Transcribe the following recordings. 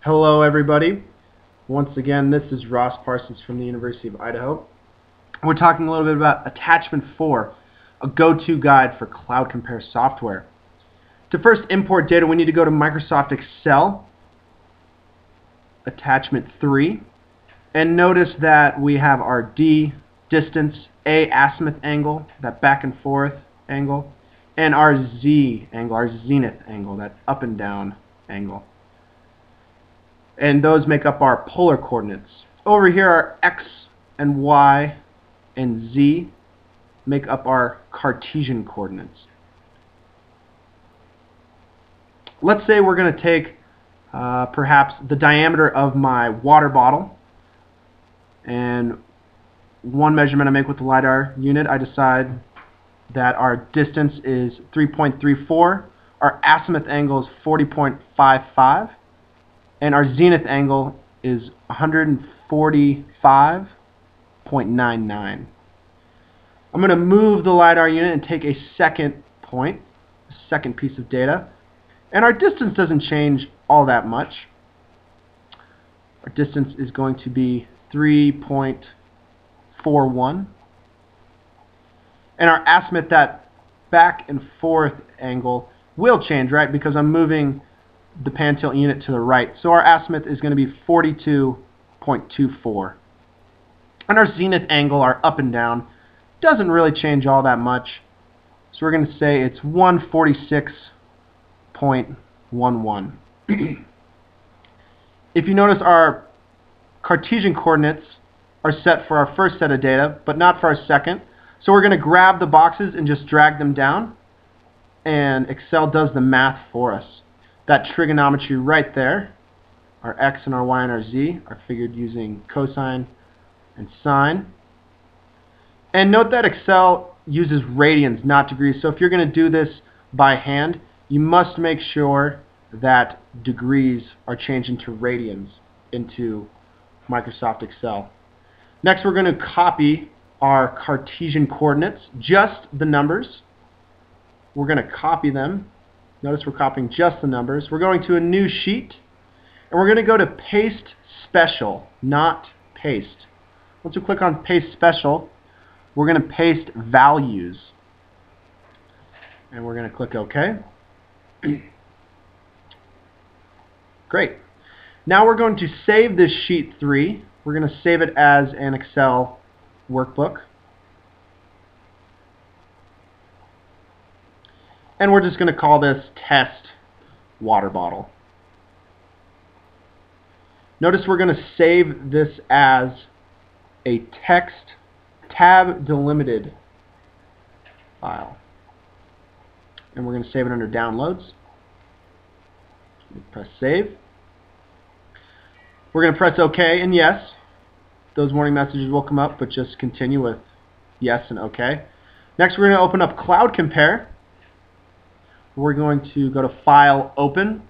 Hello everybody. Once again, this is Ross Parsons from the University of Idaho. We're talking a little bit about Attachment 4, a go-to guide for CloudCompare software. To first import data, we need to go to Microsoft Excel, Attachment 3, and notice that we have our D, distance, A, azimuth angle, that back and forth angle, and our Z angle, our zenith angle, that up and down angle. And those make up our polar coordinates. Over here, our X and Y and Z make up our Cartesian coordinates. Let's say we're going to take perhaps the diameter of my water bottle, and one measurement I make with the LiDAR unit, I decide that our distance is 3.34, our azimuth angle is 40.55, and our zenith angle is 145.99. I'm going to move the LiDAR unit and take a second point, a second piece of data, and our distance doesn't change all that much. Our distance is going to be 3.41, and our azimuth, that back and forth angle, will change, right, because I'm moving the pan tilt unit to the right. So our azimuth is going to be 42.24. And our zenith angle, our up and down, doesn't really change all that much. So we're going to say it's 146.11. If you notice, our Cartesian coordinates are set for our first set of data, but not for our second. So we're going to grab the boxes and just drag them down, and Excel does the math for us. That trigonometry right there, our X and our Y and our Z, are figured using cosine and sine. And note that Excel uses radians, not degrees. So if you're going to do this by hand, you must make sure that degrees are changed into radians into Microsoft Excel. Next, we're going to copy our Cartesian coordinates, just the numbers. We're going to copy them. Notice we're copying just the numbers. We're going to a new sheet, and we're going to go to Paste Special, not Paste. Once we click on Paste Special, we're going to paste values. And we're going to click OK. Great. Now we're going to save this sheet 3. We're going to save it as an Excel workbook. And we're just going to call this Test Water Bottle. Notice we're going to save this as a text tab delimited file. And we're going to save it under Downloads. Press Save. We're going to press OK and Yes. Those warning messages will come up, but just continue with Yes and OK. Next, we're going to open up CloudCompare. We're going to go to File, Open.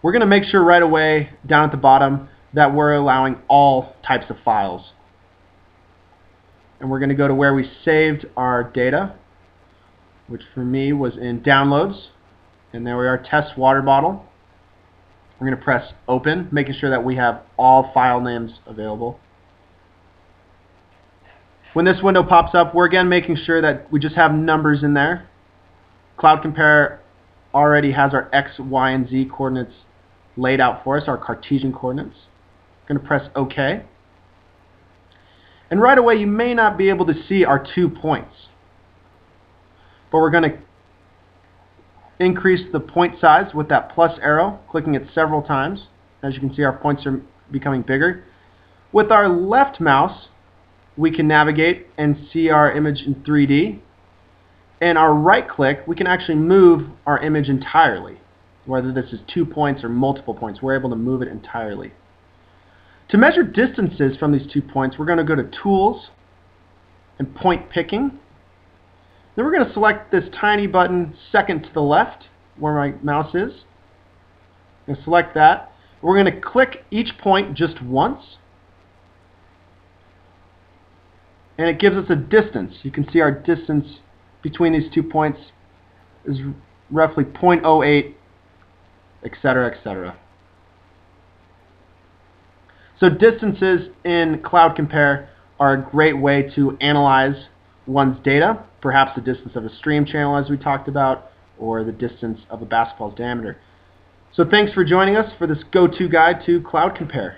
We're going to make sure right away down at the bottom that we're allowing all types of files. And we're going to go to where we saved our data, which for me was in Downloads. And there we are, Test Water Bottle. We're going to press Open, making sure that we have all file names available. When this window pops up, we're again making sure that we just have numbers in there. CloudCompare already has our X, Y, and Z coordinates laid out for us, our Cartesian coordinates. I'm going to press OK. And right away, you may not be able to see our 2 points. But we're going to increase the point size with that plus arrow, clicking it several times. As you can see, our points are becoming bigger. With our left mouse, we can navigate and see our image in 3D. And our right click, we can actually move our image entirely. Whether this is 2 points or multiple points, we're able to move it entirely. To measure distances from these 2 points, we're going to go to Tools and Point Picking. Then we're going to select this tiny button second to the left where my mouse is. I'm going to select that. We're going to click each point just once. And it gives us a distance. You can see our distance between these 2 points is roughly 0.08 etc., etc. So distances in CloudCompare are a great way to analyze one's data, perhaps the distance of a stream channel as we talked about, or the distance of a basketball's diameter. So thanks for joining us for this go-to guide to CloudCompare.